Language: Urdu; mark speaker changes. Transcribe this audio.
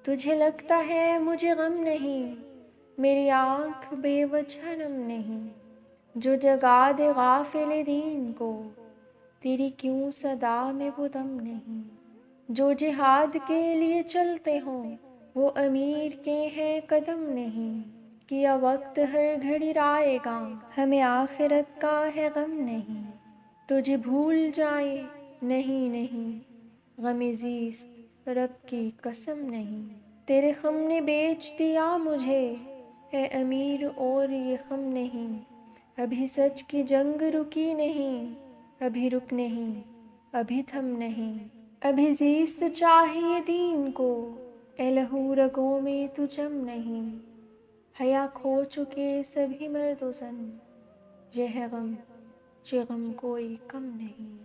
Speaker 1: تجھے لگتا ہے مجھے غم نہیں، میری آنکھ بے وجہ نم نہیں، جو جگا دے غافل دین کو، تیری کیوں صدا میں وہ دم نہیں۔ جو جہاد کے لیے چلتے ہوں وہ امیر کے ہیں قدم نہیں، کیا وقت ہر گھڑی رائے گا، ہمیں آخرت کا ہے غم نہیں۔ تجھے بھول جائے نہیں نہیں، غم زیست رب کی قسم نہیں۔ تیرے غم نے بیچ دیا مجھے اے امیر اور یہ غم نہیں، ابھی سچ کی جنگ رکی نہیں، ابھی رک نہیں، ابھی تھم نہیں۔ ابھی زیست چاہیے دین کو، اے لہو رگوں میں تو جم نہیں۔ حیا کھو چکے سبھی مرد و زن، یہ ہے غم، یہ غم کوئی کم نہیں۔